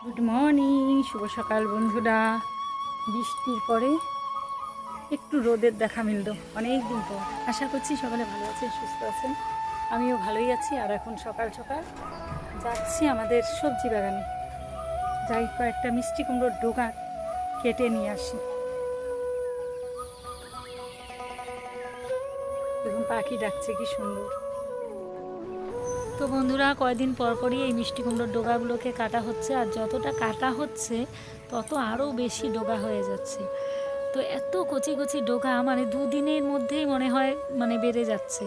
Good morning, শুভ সকাল বন্ধুরা। বৃষ্টির পরে একটু রোদের দেখা মিলল অনেক দিন পর। আশা করছি সকালে ভালো আছেন, সুস্থ আছেন। আমিও ভালোই আছি। আর এখন সকাল সকাল যাচ্ছি আমাদের সবজি বাগানে, যাই কয়েকটা মিষ্টি কুমড়োর ডোকা কেটে নিয়ে আসি। দেখুন পাখি ডাকছে কি সুন্দর। তো বন্ধুরা, কয়েকদিন পরপরই এই মিষ্টি কুমড়োর ডোগাগুলোকে কাটা হচ্ছে, আর যতটা কাটা হচ্ছে তত আরও বেশি ডোগা হয়ে যাচ্ছে। তো এত কচি কচি ডোগা মানে দুদিনের মধ্যেই মনে হয় বেড়ে যাচ্ছে।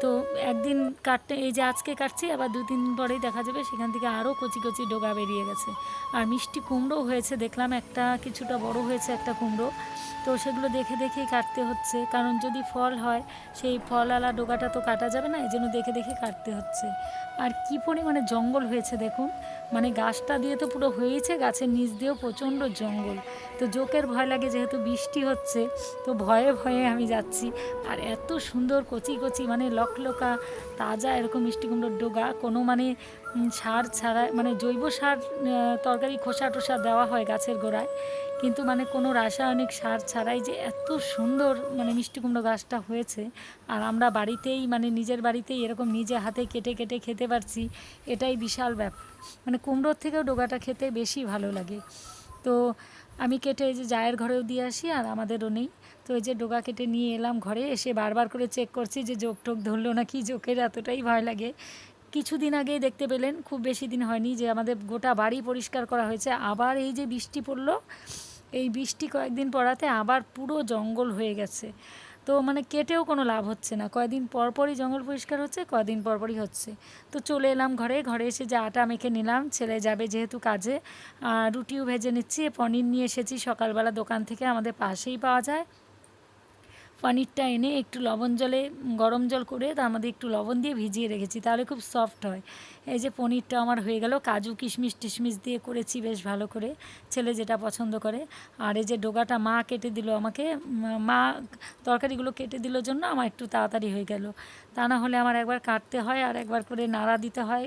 তো একদিন কাটতে, এই যে আজকে কাটছি, আবার 2-3 দিন পরেই দেখা যাবে সেখান থেকে আরও কচি কচি ডোগা বেরিয়ে গেছে। আর মিষ্টি কুমড়ো হয়েছে দেখলাম, একটা কিছুটা বড় হয়েছে একটা কুমড়ো। তো সেগুলো দেখে দেখেই কাটতে হচ্ছে, কারণ যদি ফল হয় সেই ফলওয়ালা ডোগাটা তো কাটা যাবে না, এই জন্য দেখে দেখে কাটতে হচ্ছে। আর কী পরিমাণে জঙ্গল হয়েছে দেখুন, গাছটা দিয়ে তো পুরো হয়েছে, গাছের নিচ দিয়েও প্রচণ্ড জঙ্গল। তো জোকের ভয় লাগে, যেহেতু বৃষ্টি হচ্ছে তো ভয়ে ভয়ে আমি যাচ্ছি। আর এত সুন্দর কচি কচি লকলকা তাজা এরকম মিষ্টি কুমড়োর ডোগা, কোনো সার ছাড়া, জৈব সার, তরকারি খোসা টোসা দেওয়া হয় গাছের গোড়ায়, কিন্তু কোনো রাসায়নিক সার ছাড়াই যে এত সুন্দর মিষ্টি কুমড়ো গাছটা হয়েছে। আর আমরা বাড়িতেই নিজের বাড়িতেই এরকম নিজে হাতে কেটে কেটে খেতে পারছি, এটাই বিশাল ব্যাপার। কুমড়োর থেকেও ডোগাটা খেতে বেশি ভালো লাগে। তো আমি কেটে এই যে জায়ের ঘরেও দিয়ে আসি, আর আমাদেরও নেই। তো এই যে ডোগা কেটে নিয়ে এলাম ঘরে, এসে বারবার করে চেক করছি যে জোক টোক ধরলো নাকি। জোকের এতটাই ভয় লাগে। কিছুদিন আগেই দেখতে পেলেন, খুব বেশি দিন হয়নি, যে আমাদের গোটা বাড়ি পরিষ্কার করা হয়েছে, আবার এই যে বৃষ্টি পড়লো, এই বৃষ্টি কয়েকদিন পড়াতে আবার পুরো জঙ্গল হয়ে গেছে। তো কেটেও কোনো লাভ হচ্ছে না, কয়েকদিন পরপরই জঙ্গল পরিষ্কার হচ্ছে, কয়েকদিন পরপরই হচ্ছে। তো চলে এলাম ঘরে এসে যে আটা মেখে নিলাম, ছেলে যাবে যেহেতু কাজে। রুটিও ভেজে নিচ্ছি। পনির নিয়ে এসেছি সকালবেলা দোকান থেকে, আমাদের পাশেই পাওয়া যায়। পনিরটা এনে একটু গরম জল করে তার মধ্যে একটু লবণ দিয়ে ভিজিয়ে রেখেছি, তাহলে খুব সফট হয়। এই যে পনিরটা আমার হয়ে গেল, কাজু কিশমিশ টিশমিশ দিয়ে করেছি বেশ ভালো করে, ছেলে যেটা পছন্দ করে। আর এই যে ডোগাটা মা কেটে দিল আমাকে, মা তরকারিগুলো কেটে দিল জন্য আমার একটু তাড়াতাড়ি হয়ে গেল। তা না হলে আমার একবার কাটতে হয় আর একবার করে নাড়া দিতে হয়,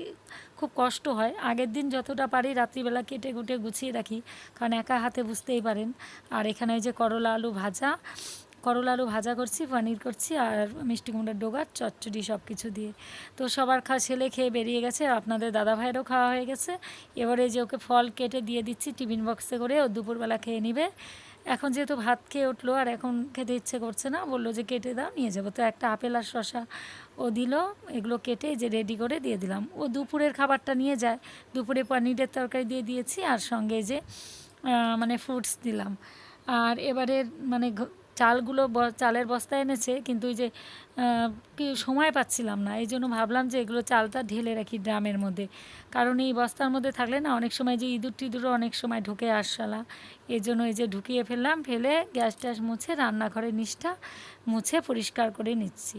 খুব কষ্ট হয়। আগের দিন যতটা পারি রাত্রিবেলা কেটে কুটে গুছিয়ে রাখি, কারণ একা হাতে বুঝতেই পারেন। আর এখানে ওই যে করলা আলু ভাজা করছি, পনির করছি, আর মিষ্টি কুমড়ার ডোগার চচ্চড়ি সব কিছু দিয়ে। তো সবার ছেলে খেয়ে বেরিয়ে গেছে, আপনাদের দাদা ভাইয়েরও খাওয়া হয়ে গেছে। এবারে যে ওকে ফল কেটে দিয়ে দিচ্ছি টিফিন বক্সে করে, ও দুপুরবেলা খেয়ে নিবে। এখন যেহেতু ভাত খেয়ে উঠলো আর এখন খেতে ইচ্ছে করছে না, বললো যে কেটে দাও, নিয়ে যাবো। তো একটা আপেল আর শসা ও দিল, এগুলো কেটে যে রেডি করে দিয়ে দিলাম। ও দুপুরের খাবারটা নিয়ে যায়, দুপুরে পনিরের তরকারি দিয়ে দিয়েছি, আর সঙ্গে যে ফ্রুটস দিলাম। আর এবারে চালের বস্তা এনেছে, কিন্তু ওই যে কি সময় পাচ্ছিলাম না, এই জন্য ভাবলাম যে এগুলো চালটা ঢেলে রাখি ড্রামের মধ্যে, কারণ এই বস্তার মধ্যে থাকলে না অনেক সময় যে ইঁদুর টিঁদুরও অনেক সময় ঢুকে আরশালা, এই জন্য এই যে ঢুকিয়ে ফেললাম। ফেলে গ্যাস ট্যাস মুছে রান্নাঘরের নিচটা মুছে পরিষ্কার করে নিচ্ছি।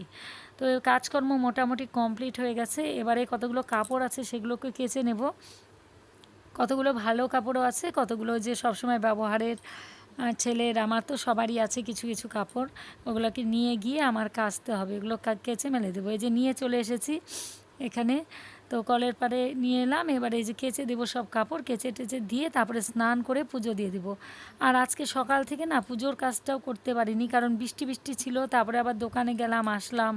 তো কাজকর্ম মোটামুটি কমপ্লিট হয়ে গেছে। এবারে কতগুলো কাপড় আছে সেগুলোকে কেচে নেব। কতগুলো ভালো কাপড়ও আছে, কতগুলো যে সবসময় ব্যবহারের, ছেলের আমার তো সবারই আছে কিছু কিছু কাপড়, ওগুলোকে নিয়ে গিয়ে আমার কাচতে হবে, এগুলো কেচে মেলে দেবো। এই যে নিয়ে চলে এসেছি এখানে, তো কলের পাড়ে নিয়ে এলাম। এবারে এই যে কেচে দেবো সব কাপড়, কেচে টেচে দিয়ে তারপরে স্নান করে পুজো দিয়ে দেবো। আর আজকে সকাল থেকে না পুজোর কাজটাও করতে পারিনি, কারণ বৃষ্টি ছিল, তারপরে আবার দোকানে গেলাম আসলাম,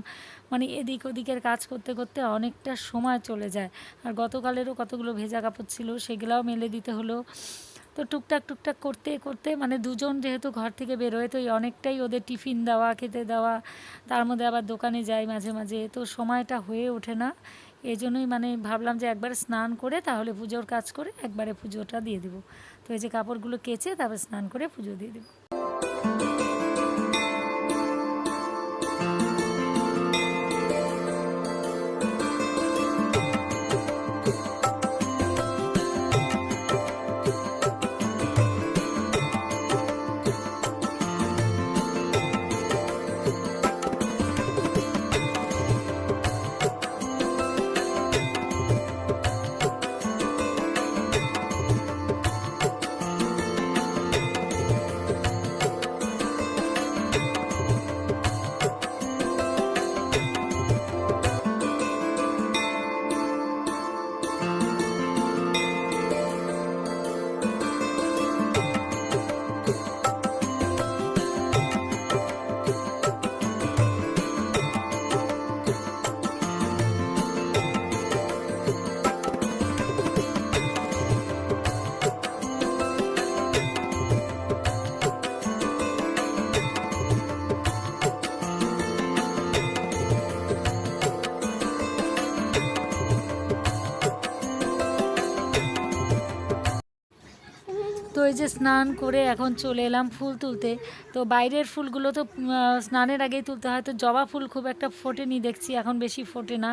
এদিক ওদিকের কাজ করতে করতে অনেকটা সময় চলে যায়। আর গতকালেরও কতগুলো ভেজা কাপড় ছিল, সেগুলোও মেলে দিতে হলো। তো টুকটাক করতে করতে দুজন যেহেতু ঘর থেকে বেরোয়, তো অনেকটাই ওদের টিফিন দেওয়া, খেতে দেওয়া, তার মধ্যে আবার দোকানে যাই মাঝে মাঝে, তো সময়টা হয়ে ওঠে না। এই জন্যই ভাবলাম যে একবার স্নান করে তাহলে পুজোর কাজ করে একবারে পুজোটা দিয়ে দেবো। তো এই যে কাপড়গুলো কেচে তারপর স্নান করে পুজো দিয়ে দেবো। তো এই যে স্নান করে এখন চলে এলাম ফুল তুলতে। তো বাইরের ফুলগুলো তো স্নানের আগেই তুলতে হয়, তো জবা ফুল খুব একটা ফোটেনি দেখছি, এখন বেশি ফোটে না।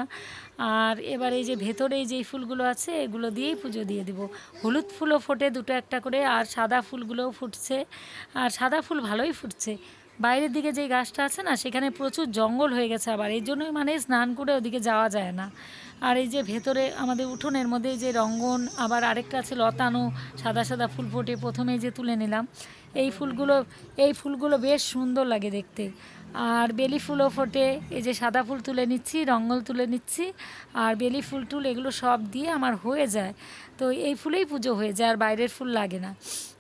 আর এবার এই যে ভেতরে যেই ফুলগুলো আছে এগুলো দিয়েই পুজো দিয়ে দেবো। হলুদ ফুলও ফোটে দুটো একটা করে, আর সাদা ফুলগুলোও ফুটছে, আর সাদা ফুল ভালোই ফুটছে। বাইরের দিকে যে গাছটা আছে না, সেখানে প্রচুর জঙ্গল হয়ে গেছে আবার, এই জন্যই মানে স্নান করে ওদিকে যাওয়া যায় না। আর এই যে ভেতরে আমাদের উঠোনের মধ্যে যে রঙ্গন, আবার আরেকটা আছে লতানো, সাদা সাদা ফুল ফোটে, প্রথমে যে তুলে নিলাম এই ফুলগুলো বেশ সুন্দর লাগে দেখতে। আর বেলি ফুলও ফোটে, এই যে সাদা ফুল তুলে নিচ্ছি, রঙ্গল তুলে নিচ্ছি, আর বেলি ফুল টুল এগুলো সব দিয়ে আমার হয়ে যায়। তো এই ফুলেই পুজো হয়ে যায়, আর বাইরের ফুল লাগে না।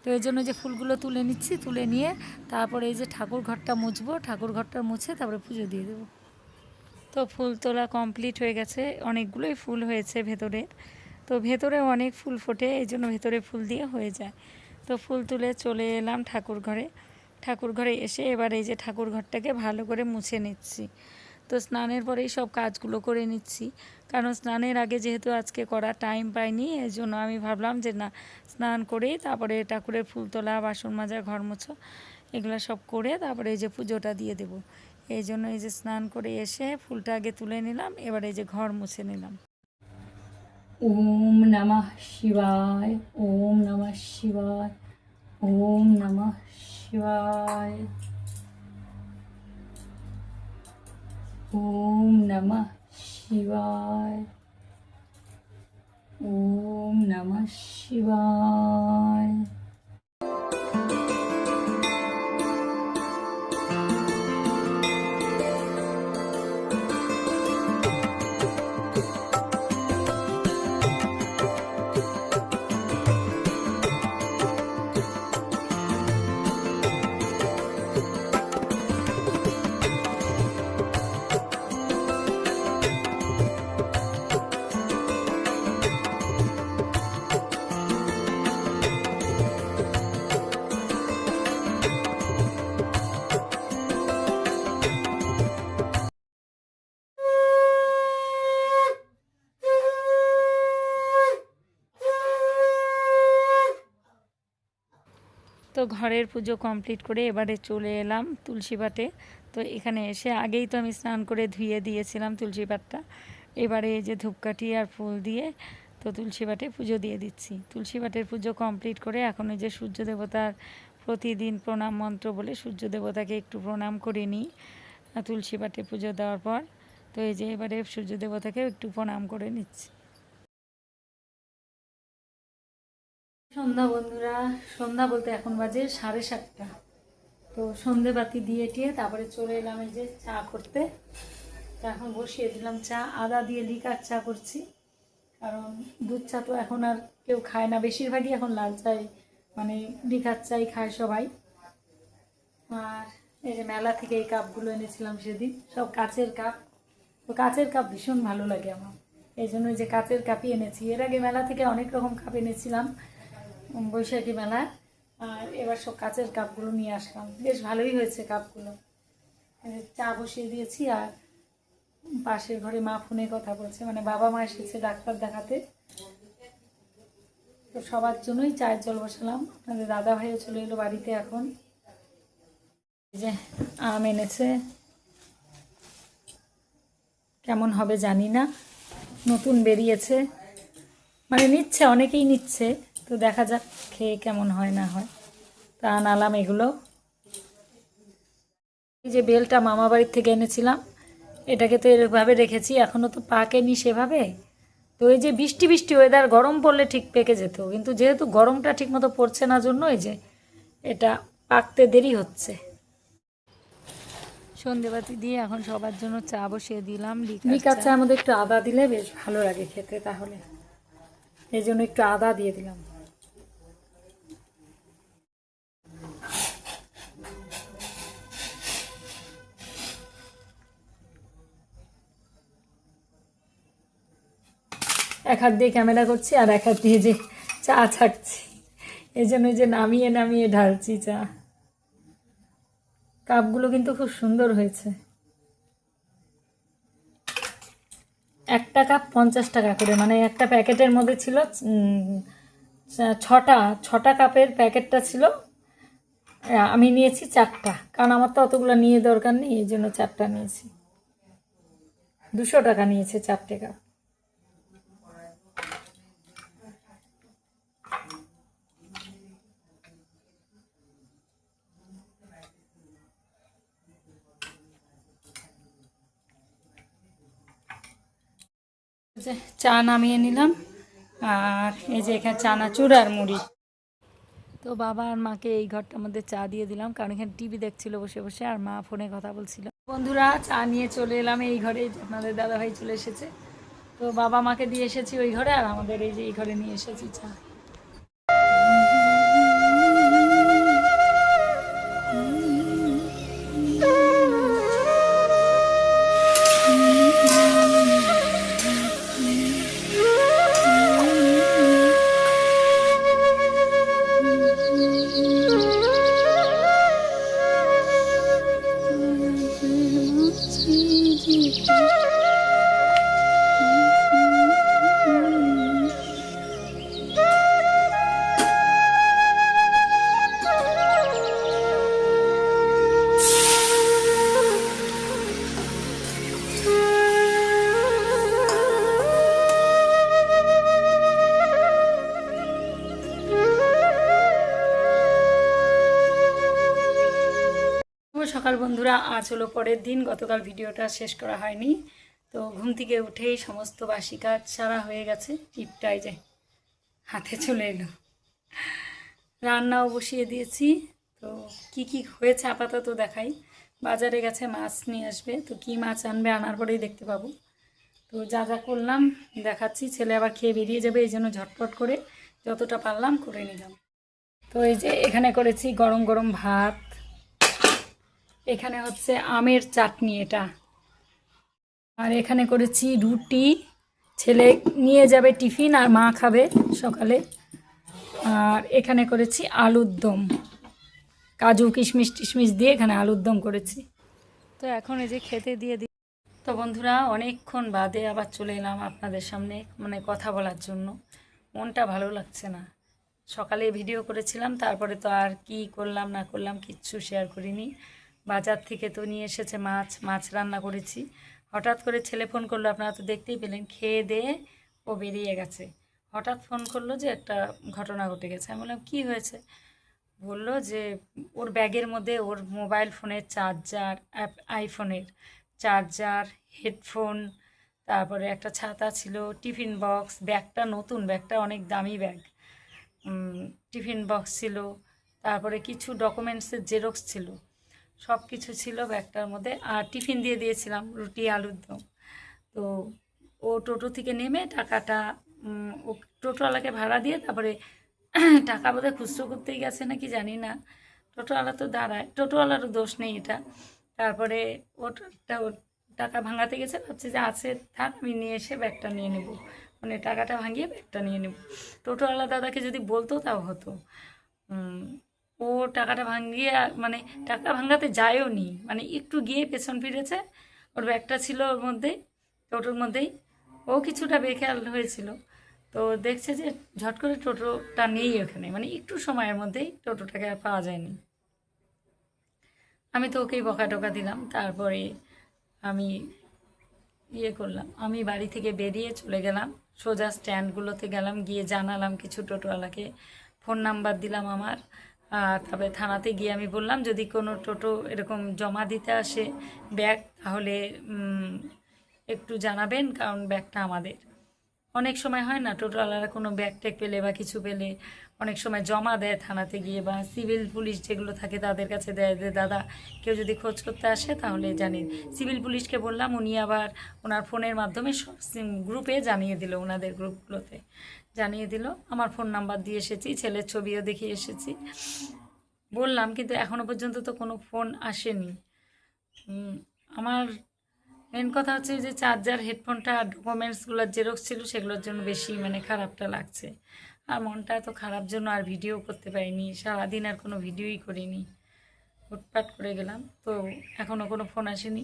তো এই জন্য যে ফুলগুলো তুলে নিচ্ছি, তুলে নিয়ে তারপরে এই যে ঠাকুর ঘরটা মুছবো, ঠাকুর ঘরটা মুছে তারপরে পুজো দিয়ে দেবো। তো ফুল তোলা কমপ্লিট হয়ে গেছে, অনেকগুলোই ফুল হয়েছে ভেতরে। তো ভেতরে অনেক ফুল ফোটে, এই জন্য ভেতরে ফুল দিয়ে হয়ে যায়। তো ফুল তুলে চলে এলাম ঠাকুর ঘরে। ঠাকুর ঘরে এসে এবার এই যে ঠাকুর ঘরটাকে ভালো করে মুছে নিচ্ছি। তো স্নানের পরেই সব কাজগুলো করে নিচ্ছি, কারণ স্নানের আগে যেহেতু আজকে করা টাইম পাইনি, এই জন্য আমি ভাবলাম যে না, স্নান করেই তারপরে ঠাকুরের ফুল তোলা, বাসন মাজা, ঘর মোছা এগুলো সব করে তারপরে এই যে পুজোটা দিয়ে দেব। এই জন্য এই যে স্নান করে এসে ফুলটা আগে তুলে নিলাম, এবার এই যে ঘর মুছে নিলাম। ওম নমঃ শিবায়, ওম নমঃ শিবায়, ওম নমঃ শিবায়, ওম নমঃ শিবায়, ওম নমঃ শিবায়। তো ঘরের পুজো কমপ্লিট করে এবারে চলে এলাম তুলসী পাটে। তো এখানে এসে আগেই তো আমি স্নান করে ধুয়ে দিয়েছিলাম তুলসী পাটটা। এবারে এই যে ধূপকাঠি আর ফুল দিয়ে তো তুলসী পাটে পুজো দিয়ে দিচ্ছি। তুলসী পাটের পুজো কমপ্লিট করে এখন এই যে সূর্য দেবতার প্রতিদিন প্রণাম মন্ত্র বলে সূর্য দেবতাকে একটু প্রণাম করে নিই তুলসী পাটে পুজো দেওয়ার পর। তো এই যে এবারে সূর্য দেবতাকে একটু প্রণাম করে নিচ্ছি। সন্ধ্যা বন্ধুরা, সন্ধ্যা বলতে এখন বাজে 7:30। তো সন্ধে বাতি দিয়ে টিয়ে তারপরে চলে এলাম এই যে চা করতে। তো এখন বসিয়ে দিলাম চা, আদা দিয়ে লিকার চা করছি, কারণ দুধ চা তো এখন আর কেউ খায় না, বেশিরভাগই এখন লাল চাই মানে লিকার চাই খায় সবাই। আর এই যে মেলা থেকে এই কাপগুলো এনেছিলাম সেদিন, সব কাচের কাপ। তো কাচের কাপ ভীষণ ভালো লাগে আমার, এই জন্য যে কাচের কাপই এনেছি। এর আগে মেলা থেকে অনেক রকম কাপ এনেছিলাম বৈশাখী মেলায়, আর এবার সব কাচের কাপগুলো নিয়ে আসলাম, বেশ ভালোই হয়েছে কাপগুলো। চা বসিয়ে দিয়েছি, আর পাশের ঘরে মা ফোনে কথা বলছে, মানে বাবা মা এসেছে ডাক্তার দেখাতে, তো সবার জন্যই চায়ের জল বসালাম। আপনাদের দাদা ভাইও চলে এলো বাড়িতে এখন। এই যে আম এনেছে, কেমন হবে জানি না, নতুন বেরিয়েছে, মানে নিচ্ছে অনেকেই নিচ্ছে, তো দেখা যাক খেয়ে কেমন হয় না হয়। তা আনালাম এগুলো। এই যে বেলটা মামা বাড়ির থেকে এনেছিলাম, এটাকে তো এভাবে রেখেছি, এখনও তো পাকেনি সেভাবে। তো এই যে বৃষ্টি বৃষ্টি ওয়েদার, গরম পড়লে ঠিক পেকে যেত, কিন্তু যেহেতু গরমটা ঠিক মতো পড়ছে না জন্য এই যে এটা পাকতে দেরি হচ্ছে। সন্ধেবাতি দিয়ে এখন সবার জন্য চা বসিয়ে দিলাম। লিকার চার মধ্যে একটু আদা দিলে বেশ ভালো লাগে খেতে, তাহলে এই জন্য একটু আদা দিয়ে দিলাম। এক হাত দিয়ে ক্যামেরা করছি আর এক হাত দিয়ে যে চা ছাকছি, এই জন্য যে নামিয়ে নামিয়ে ঢালছি চা। কাপগুলো কিন্তু খুব সুন্দর হয়েছে, একটা কাপ 50 টাকা করে, মানে একটা প্যাকেটের মধ্যে ছিল ছটা ছটা কাপের প্যাকেটটা ছিল, আমি নিয়েছি 4টা, কারণ আমার তো অতগুলো নিয়ে দরকার নেই, এই জন্য 4টা নিয়েছি। 200 টাকা নিয়েছে 4টে কাপ। চা নামিয়ে নিলাম, আর এই যে এখানে চানাচুর আর মুড়ি। তো বাবা আর মাকে এই ঘরটার মধ্যে চা দিয়ে দিলাম, কারণ এখানে টিভি দেখছিল বসে বসে, আর মা ফোনে কথা বলছিল। বন্ধুরা, চা নিয়ে চলে এলাম এই ঘরে, আপনাদের দাদাভাই চলে এসেছে। তো বাবা মাকে দিয়ে এসেছি ওই ঘরে, আর আমাদের এই যে এই ঘরে নিয়ে এসেছি চা। সকাল বন্ধুরা, আজ হলো পরের দিন। গতকাল ভিডিওটা শেষ করা হয়নি, তো ঘুম থেকে উঠেই সমস্ত বাসি কাজ সারা হয়ে গেছে। টিপটাই যে হাতে চলে এলো, রান্নাও বসিয়ে দিয়েছি। তো কি কি হয়েছে আপাতত দেখাই। বাজারে গেছে মাছ নিয়ে আসবে, তো কি মাছ আনবে আনার পরেই দেখতে পাবো। তো যা যা করলাম দেখাচ্ছি। ছেলে আবার খেয়ে বেরিয়ে যাবে, এই জন্য ঝটপট করে যতটা পারলাম করে নিলাম। তো এই যে এখানে করেছি গরম গরম ভাত, এখানে হচ্ছে আমের চাটনি এটা, আর এখানে করেছি রুটি, ছেলে নিয়ে যাবে টিফিন আর মা খাবে সকালে। আর এখানে করেছি আলুর দম, কাজু কিশমিশ টিশমিশ দিয়ে এখানে আলুর দম করেছি। তো এখন এই যে খেতে দিয়ে দিই। তো বন্ধুরা, অনেকক্ষণ বাদে আবার চলে এলাম আপনাদের সামনে, মানে কথা বলার জন্য। মনটা ভালো লাগছে না। সকালে ভিডিও করেছিলাম, তারপরে তো আর কি করলাম না করলাম কিচ্ছু শেয়ার করিনি। বাজার থেকে তো নিয়ে এসেছে মাছ রান্না করেছি। হঠাৎ করে ছেলে ফোন করলো, আপনারা তো দেখতেই পেলেন, খেয়ে দিয়ে ও বেরিয়ে গেছে। হঠাৎ ফোন করলো যে একটা ঘটনা ঘটে গেছে। আমি বললাম কী হয়েছে? বললো যে ওর ব্যাগের মধ্যে ওর মোবাইল ফোনের চার্জার, আইফোনের চার্জার, হেডফোন, তারপরে একটা ছাতা ছিল, টিফিন বক্স, ব্যাগটা নতুন, ব্যাগটা অনেক দামি ব্যাগ, টিফিন বক্স ছিল, তারপরে কিছু ডকুমেন্টসের জেরক্স ছিল, সব কিছু ছিল ব্যাগটার মধ্যে। আর টিফিন দিয়ে দিয়েছিলাম রুটি আলুর দম। তো ও টোটো থেকে নেমে টাকাটা, ও টোটোওয়ালাকে ভাড়া দিয়ে তারপরে টাকা বোধহয় খুচরো করতেই গেছে নাকি জানি না। টোটোওয়ালা তো দাঁড়ায়, টোটোওয়ালারও দোষ নেই এটা। তারপরে ওটা টাকা ভাঙাতে গেছে, ভাবছে যে আছে থাক, আমি নিয়ে এসে ব্যাগটা নিয়ে নেব, মানে টাকাটা ভাঙিয়ে ব্যাগটা নিয়ে নেব। টোটোওয়ালা দাদাকে যদি বলতো তাও হতো। ও টাকাটা ভাঙিয়ে, মানে টাকা ভাঙাতে যায়ও নি, মানে একটু গিয়ে পেছন ফিরেছে, ওর ব্যাগটা ছিল ওর মধ্যেই, টোটোর মধ্যেই। ও কিছুটা বেখেয়াল হয়েছিল, তো দেখছে যে ঝট করে টোটোটা নেই ওখানে, মানে একটু সময়ের মধ্যেই টোটোটাকে আর পাওয়া যায়নি। আমি তো ওকেই বকা টকা দিলাম। তারপরে আমি করলাম, আমি বাড়ি থেকে বেরিয়ে চলে গেলাম, সোজা স্ট্যান্ডগুলোতে গেলাম, গিয়ে জানালাম কিছু টোটোওয়ালাকে, ফোন নাম্বার দিলাম আমার। আর তবে থানাতে গিয়ে আমি বললাম যদি কোনো টোটো এরকম জমা দিতে আসে ব্যাগ, তাহলে একটু জানাবেন, কারণ ব্যাগটা আমাদের। অনেক সময় হয় না, টোটোওয়ালারা কোনো ব্যাগ ট্যাগ পেলে বা কিছু পেলে অনেক সময় জমা দেয় থানাতে গিয়ে, বা সিভিল পুলিশ যেগুলো থাকে তাদের কাছে দেয় যে দাদা কেউ যদি খোঁজ করতে আসে তাহলে জানিয়ে। সিভিল পুলিশকে বললাম, উনি আবার ওনার ফোনের মাধ্যমে সব গ্রুপে জানিয়ে দিল, ওনাদের গ্রুপগুলোতে জানিয়ে দিল। আমার ফোন নাম্বার দিয়ে এসেছি, ছেলের ছবিও দেখিয়ে এসেছি, বললাম, কিন্তু এখনও পর্যন্ত তো কোনো ফোন আসেনি। আমার মেন কথা হচ্ছে যে চার্জার, হেডফোনটা, ডকুমেন্টসগুলোর জেরক্স ছিল, সেগুলোর জন্য বেশি মানে খারাপটা লাগছে। আর মনটা এত খারাপ জন্য আর ভিডিও করতে পারিনি, সারাদিন আর কোনো ভিডিওই করিনি, হুটপাট করে গেলাম। তো এখনও কোনো ফোন আসেনি।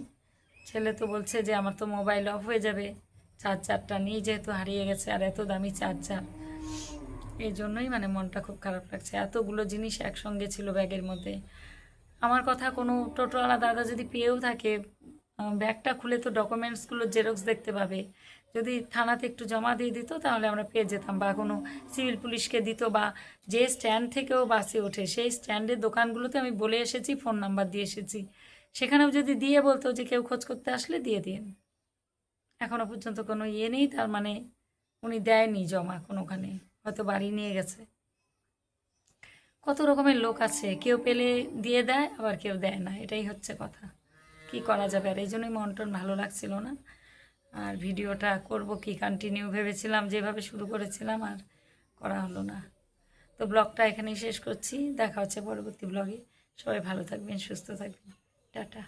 ছেলে তো বলছে যে আমার তো মোবাইল অফ হয়ে যাবে, চার্জারটা নেই যেহেতু, হারিয়ে গেছে, আর এত দামি চার্জার। এই জন্যই মানে মনটা খুব খারাপ লাগছে, এতগুলো জিনিস একসঙ্গে ছিল ব্যাগের মধ্যে। আমার কথা কোনো টোটোওয়ালা দাদা যদি পেয়েও থাকে, ব্যাগটা খুলে তো ডকুমেন্টসগুলো জেরক্স দেখতে পাবে, যদি থানাতে একটু জমা দিয়ে দিত তাহলে আমরা পেয়ে যেতাম, বা কোনো সিভিল পুলিশকে দিত, বা যে স্ট্যান্ড থেকেও বাসে ওঠে সেই স্ট্যান্ডের দোকানগুলোতে আমি বলে এসেছি, ফোন নাম্বার দিয়ে এসেছি, সেখানেও যদি দিয়ে বলতো যে কেউ খোঁজ করতে আসলে দিয়ে দিন। এখনও পর্যন্ত কোনো ইয়ে নেই, তার মানে উনি দেয়নি জমা কোনোখানে, হয়তো বাড়ি নিয়ে গেছে। কত রকমের লোক আছে, কেউ পেলে দিয়ে দেয় আবার কেউ দেয় না, এটাই হচ্ছে কথা। কি করা যাবে, আর এই জন্যই মন টন ভালো লাগছিল না। আর ভিডিওটা করব কি কন্টিনিউ ভেবেছিলাম, যেভাবে শুরু করেছিলাম আর করা হলো না। তো ব্লগটা এখানেই শেষ করছি, দেখা হচ্ছে পরবর্তী ব্লগে। সবাই ভালো থাকবেন, সুস্থ থাকবেন, টাটা।